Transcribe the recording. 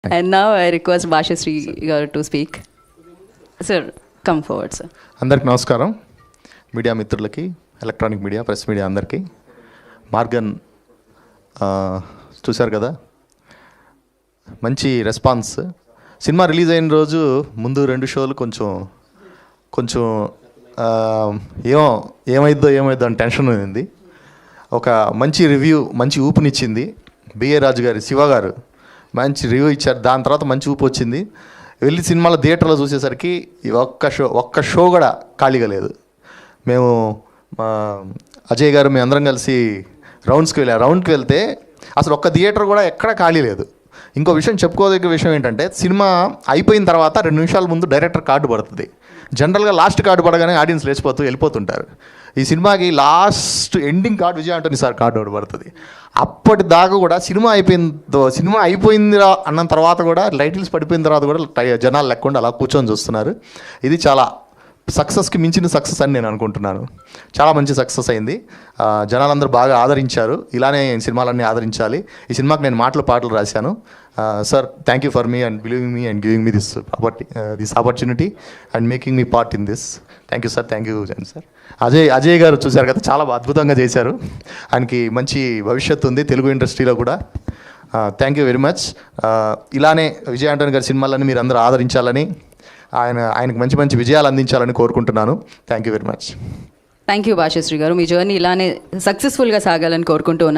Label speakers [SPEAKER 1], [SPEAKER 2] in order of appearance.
[SPEAKER 1] And now I request Bhashasri to speak. Sir, come forward, sir.
[SPEAKER 2] అందరికి నమస్కారం. Media మిత్రులకి, electronic media, press media అందరికీ. Morgan చూశారు కదా, మంచి రెస్పాన్స్. సినిమా రిలీజ్ అయిన రోజు ముందు 2 షోలు కొంచెం ఏమైద్దో అని టెన్షన్ ఉంది. ఒక మంచి రివ్యూ, మంచి ఊపునిచ్చింది. బిఏ రాజు గారు, శివ గారు మంచి రివ్యూ ఇచ్చారు. దాని తర్వాత మంచి ఊపు వచ్చింది. వెళ్ళి సినిమాలో థియేటర్లో చూసేసరికి ఒక్క షో కూడా ఖాళీగా లేదు. మేము అజయ్ గారు మేము అందరం కలిసి రౌండ్కి వెళ్తే అసలు ఒక్క థియేటర్ కూడా ఎక్కడ ఖాళీ లేదు. ఇంకో విషయం చెప్పుకోదగ్గ విషయం ఏంటంటే, సినిమా అయిపోయిన తర్వాత 2 నిమిషాల ముందు డైరెక్టర్ కార్డు పడుతుంది. జనరల్గా లాస్ట్ కార్డు పడగానే ఆడియన్స్ వెళ్ళిపోతుంటారు. ఈ సినిమాకి last ending card Vijay Antony sir card ఒకటి పడుతుంది. అప్పటిదాకా కూడా సినిమా అయిపోయిందిరా అన్న తర్వాత కూడా, టైటిల్స్ పడిపోయిన తర్వాత కూడా జనాలు లేకుండా అలా కూర్చొని చూస్తున్నారు. ఇది చాలా సక్సెస్కి మించిన సక్సెస్ అని నేను అనుకుంటున్నాను. చాలా మంచి సక్సెస్ అయింది. జనాలందరూ బాగా ఆదరించారు. ఇలానే సినిమాలన్నీ ఆదరించాలి. ఈ సినిమాకి నేను పాటలు రాశాను. Sir, thank you for me and believing me and giving me this opportunity and making me part in this. Thank you sir, thank you sir. Ajay గారు చూశారు కదా, చాలా అద్భుతంగా చేశారు. ఆయనకి మంచి భవిష్యత్తు ఉంది తెలుగు ఇండస్ట్రీలో కూడా. Thank you very much. ఇలానే విజయ్ ఆంటోనీ గారి సినిమాలన్నీ మీరు అందరూ ఆదరించాలని, ఆయనకు మంచి విజయాలు అందించాలని కోరుకుంటున్నాను. Thank you very much.
[SPEAKER 1] Thank you Bhashashri గారు. మీ జర్నీ ఇలానే సక్సెస్ఫుల్గా సాగాలని కోరుకుంటూ ఉన్నాను.